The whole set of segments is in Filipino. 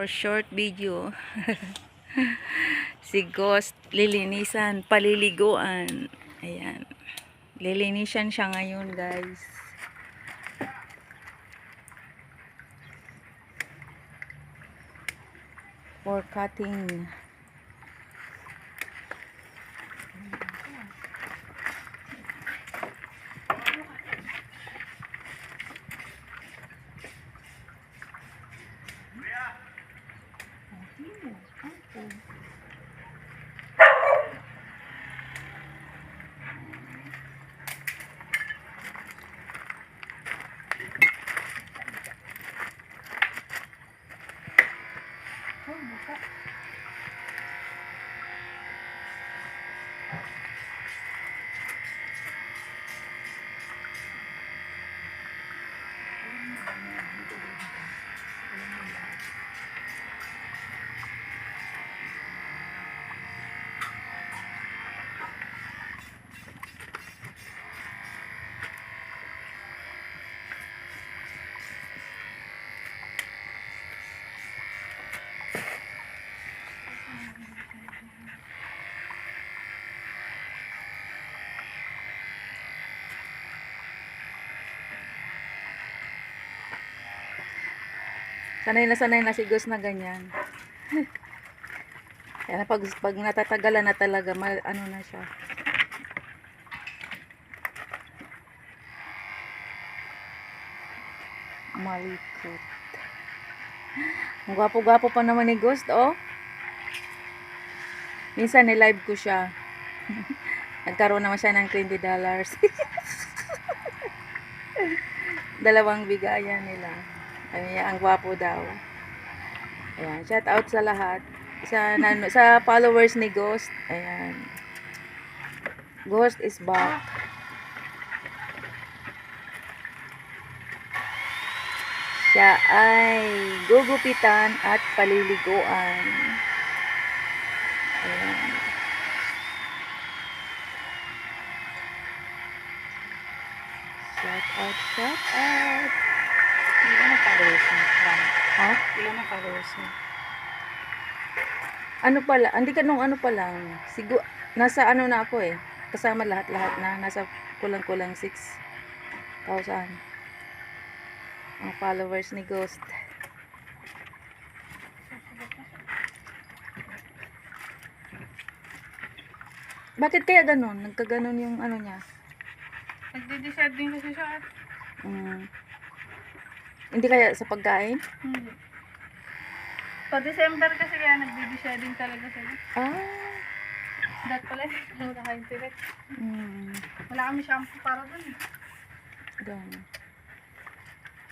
for short video. Si Ghost, lilinisan, paliliguan. Ayan. Lilinisan siya ngayon, guys. For cutting. Sanay na si Ghost na ganyan. Kaya pag natatagalan na talaga, ano na siya. Malikot. Ang gwapo-gwapo pa naman ni Ghost, oh. Minsan ni-live ko siya. Nagkaroon naman siya ng $20. Dalawang bigayan nila. Ay, ang gwapo daw. Ayan, shout out sa lahat. Sa followers ni Ghost. Ayan. Ghost is back. Siya ay gugupitan at paliliguan. Ayan. Shout out, shout out. Ilan na followers mo? Ha? Ilan na followers mo? Ano pala? Hindi ka nung ano pa lang. Nasa ano na ako eh. Kasama lahat-lahat na. Nasa kulang-kulang 6,000. Ang followers ni Ghost. Bakit kaya ganun? Nagkaganon yung ano niya? Nagde-decide din kasi siya. Hindi kaya sa pagkain? Hindi. Pa December kasi kaya nagde-decide din talaga sila. Dat pala, wala kayong tirik. Wala kami shampoo para dun eh. Ganun.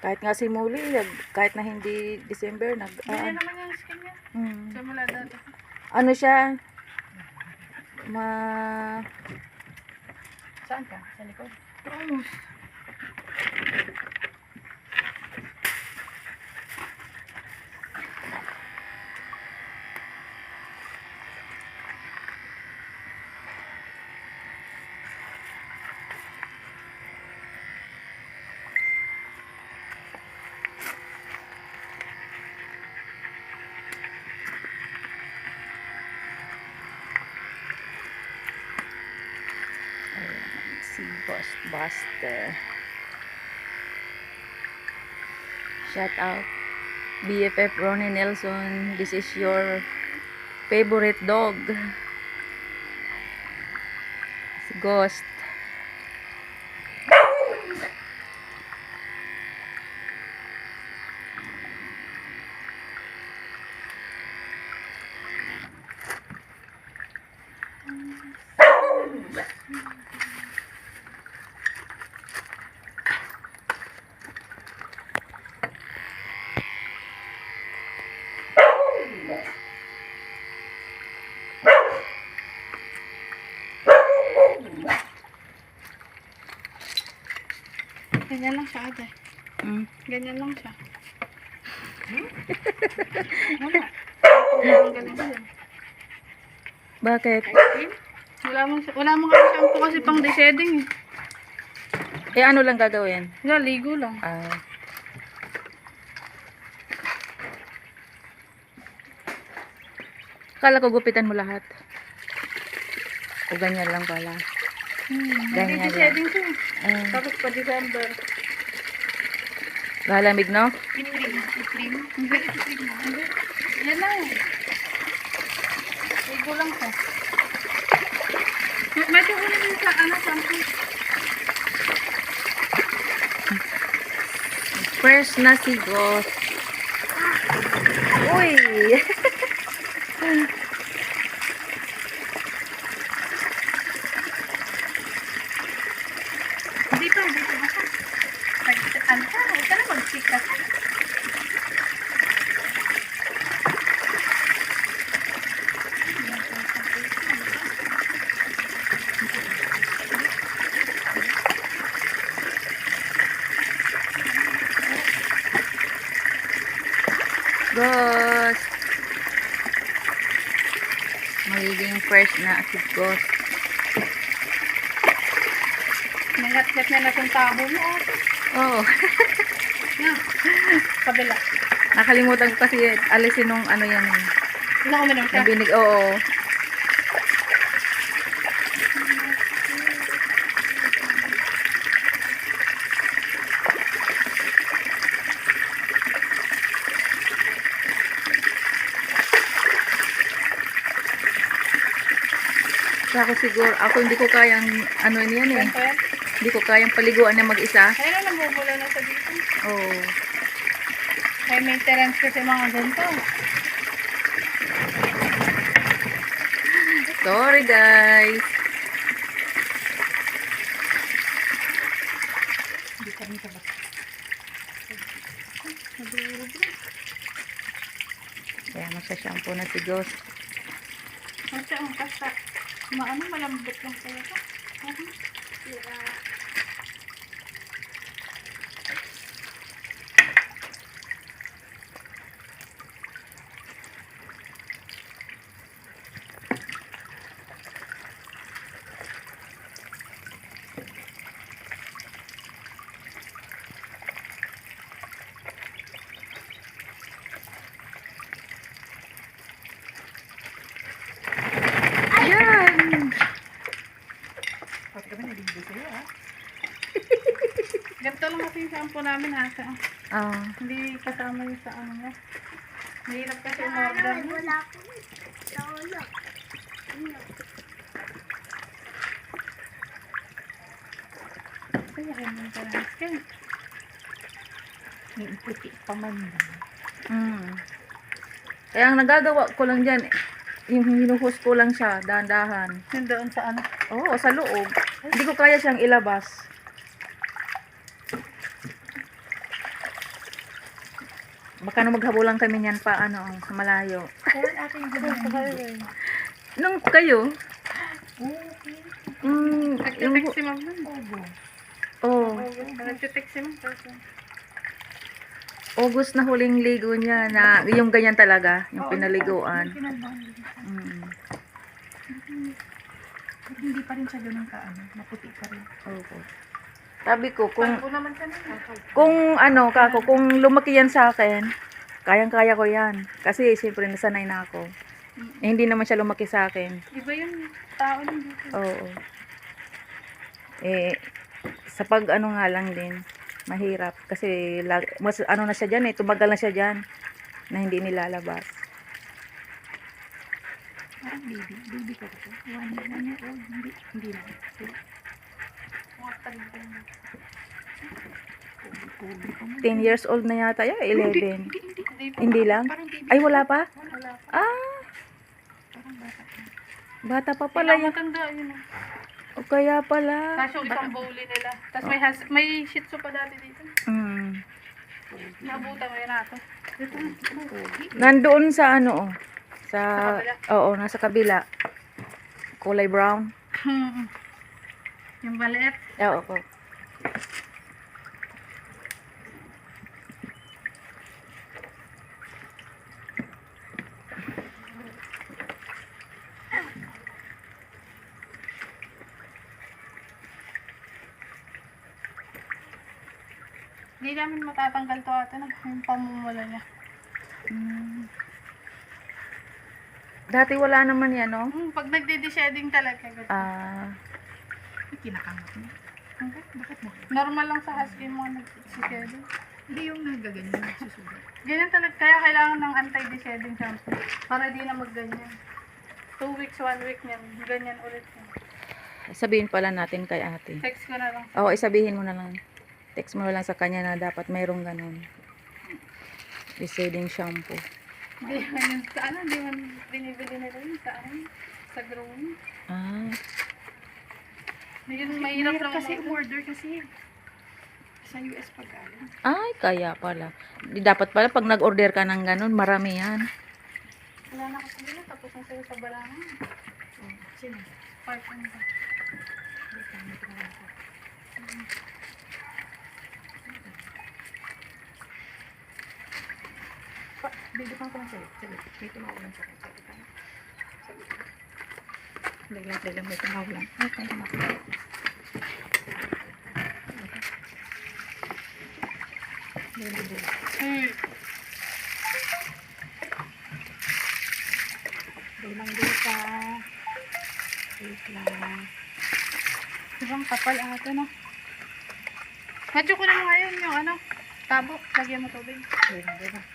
Kahit nga si Muli, kahit na hindi December, Ganyan naman yung skin niya. Simula dati. ano siya? Saan ka? Sa likod? Oo. Si Ghostbuster. Shout out BFF Ronnie Nelson. This is your favorite dog. Si Ghost. Ganyan lang siya ate. Ganyan lang siya. Wala. Ganyan siya. Bakit? Wala mo kami shampoo kasi pang deseding eh. Eh, ano lang gagawin? Wala, ligo lang. Akala ko gupitan mo lahat. O ganyan lang pala. Ganyan Baby lang. shedding ko. Ah, Tapos pa December. lalamig, no? Itrim. Hindi, itrim mo. Hindi. Yan lang. Igo lang ko. Medyo huli din sa shampoo. First na si Ghost. Uy! Dito basta. Ano ka? Huwag ka na mag-sikas. Ghost! Magiging first na si Ghost. Nangat-ngat na itong tabo mo. Oh, Na. Kabila. nakalimutan ko kasi alisin nung ano yan. Ano ko minum siya? Nabinig, oo. Kaya ako siguro, ako hindi ko kayang, ano yan eh. Ganito yan. Hindi ko kayang paliguan na mag-isa. Ayun na, nabubula na sa dito. Oo. May maintenance kasi mga ganito. Sorry guys. Hindi ka rin sabas. Kaya magsa-shampoo na si Ghost. Kasi ang kasta. Maano, malambot lang pala ito. Ayan! Ganito lang kasi yung shampoo namin ha. Ah, Hindi kasama yung sa ano mo. Mahirap kasi umorder mo. Kaya rin yung parang skin. May puti pa man. Kaya ang nagagawa ko lang dyan, yung hinuhos ko lang siya, dahan-dahan. Yung doon sa ano. Oo, sa loob. Hindi ko kaya siyang ilabas. Baka nung maghabulan kami niyan pa, ano, sa malayo. Kaya aking gano'n. Nung kayo, yung, Nagtitext si Ma'am nun. oh, Nagtitext si Ma'am. August na huling ligo niya na yung ganyan talaga, yung pinaliguan. Mm. Hindi pa rin siya ganun ka, ano, maputi pa rin. Opo. Sabi ko, Kalbo naman siya nun. kung ano, kako, kung lumaki yan sa akin, kayang-kaya ko yan. Kasi siyempre nasanay na ako. Eh, hindi naman siya lumaki sa akin. Iba yung tao nun dito. Oo. Eh, sa pag ano nga lang din, mahirap. Kasi mas ano na siya dyan eh, tumagal na siya dyan na hindi nilalabas. Parang baby ko ito. 1 year old, hindi na. Mga talibong. 10 years old na yata yun, 11. Hindi Hindi lang? Parang baby. Ay, wala pa? Wala pa. Ah, Parang bata pa. bata pa pala Hindi yan. matanda yun. O kaya pala. Kaso isang bowli nila. Tapos may shih tzu pa dati dito. Mm. Nabutan mo yun nato. Nandoon sa ano, oh. Sa, Sa kabila? oo, nasa kabila. Kulay brown. Yung maliit. Oo, oo. Hindi namin matatanggal to ate na. Yung pamumula niya. Dati wala naman yan, no? Pag nagde-shedding talaga. Ganun. Ah, Kinakamot mo. Bakit mo? Normal lang sa husky yung mga nag-shedding. Hindi yung nagaganyan, nagsusugat. Ganyan talaga. Kaya kailangan ng anti-shedding shampoo. Para di na magganyan. 2 weeks, 1 week niyan. Ganyan ulit yan. sabihin pala natin kay ate. Text ko na lang. Oo, isabihin mo na lang. Text mo na lang sa kanya na dapat mayroong ganun. Receding shampoo. Hindi man yun sa ano, hindi man binibili nila yun sa ano, sa growing. Ah, Yun, mahirap lang kasi umorder. umorder kasi sa US pag galing. ay, kaya pala. Di dapat pala pag nag-order ka ng ganun, marami yan. Wala na kasi nila, tapos na sila sa balangan. Oh, sino? Part and part. Hindi ka nagtrabaho. Bigyan ko lang sa'yo. Sige, may tumawag lang sa akin. Sige. Daglag, may tumawag lang. Ay, kaya na. Bilang dita. Wait lang. Ibang kapal ate, no? Medyo ko na mo ngayon yung ano, tabo. Lagyan mo tubig. Bilang.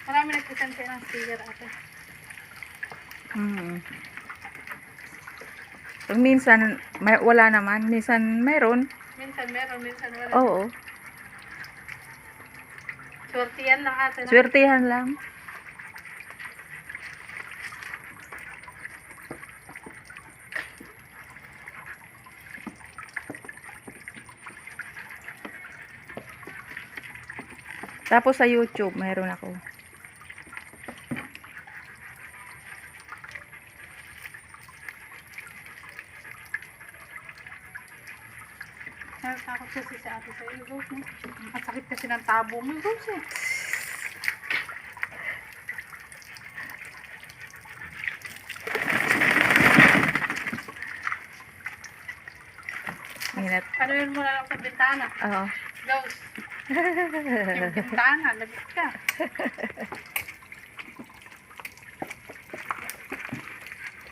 Marami nagpusente ng sticker ate. Hmm. Pag minsan, wala naman. Minsan, meron. Minsan meron, minsan wala. Oo. Swerte yan lang ate. No? Swertihan lang. Tapos sa YouTube, mayroon ako. Natatakot kasi si ate sa iyo, Rose, no? Ang sakit kasi ng tabo mo, Rose, eh. Minat. Ano yun mo na lang sa bintana? Oo. Rose. Yung bintana, labit ka.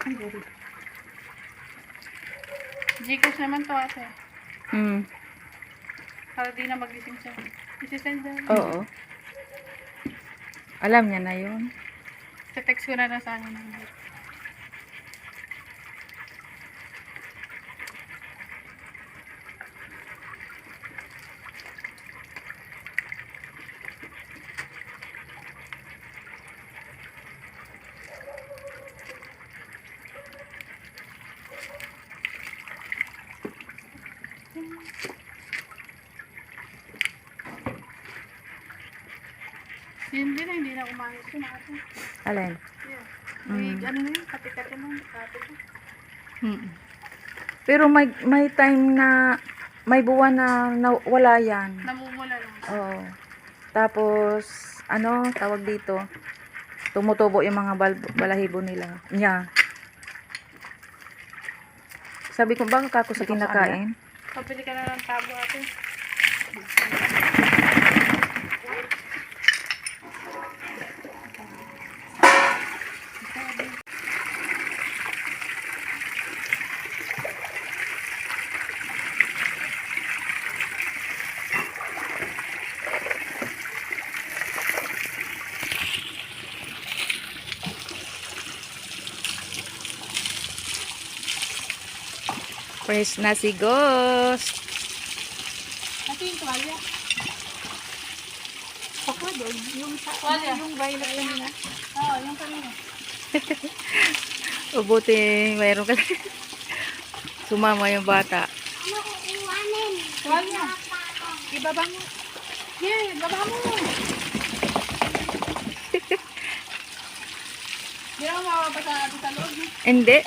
Ang guri. Gcash naman to ate. Hmm. Para di na magising siya. Isisend na. Oo. Alam niya na yun. Sa-text ko na lang sa kanya. Yun din, hindi na umayos yun ate. Alin? Yeah. Mm. Ano na yun, kati-kati mo, kati ko. Hmm. Pero may time na may buwan na wala yan. Namumula lang. Oo. Tapos, ano, tawag dito, tumutubo yung mga balahibo nila. Niya. Sabi ko, baka kako sa kinakain? Pabili ka na ng tabo ate. Fresh na si Ghost. Ate yung tuwalya. Pakwa doon. Yung Tuwalya. yung violet lang na. Oo, yung kanina. O buti, mayroon ka. Sumama yung bata. Tuwalya. Ibaba mo. Yeah, baba mo. Di naman mawabasa ate sa loob. no? Hindi.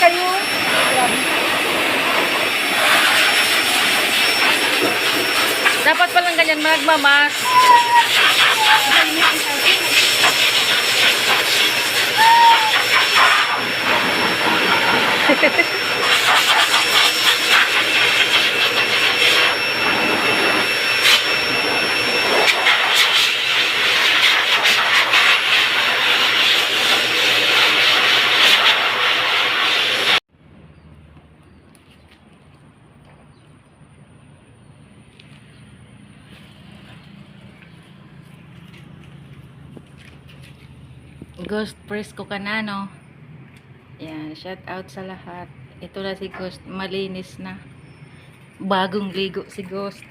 kayo. Grabe. Dapat palang ganyan magmamas. Ghost, presko ka na, no? Yan, shout out sa lahat. Ito na si Ghost, malinis na. Bagong ligo si Ghost.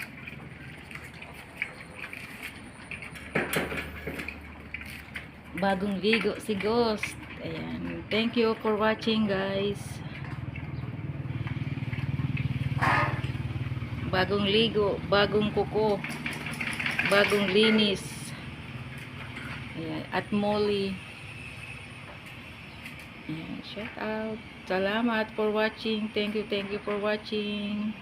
Bagong ligo si Ghost. Ayan, thank you for watching, guys. Bagong ligo, bagong kuko, bagong linis. Ayan, at Molly. Ayan, shout out. Salamat for watching. Thank you for watching.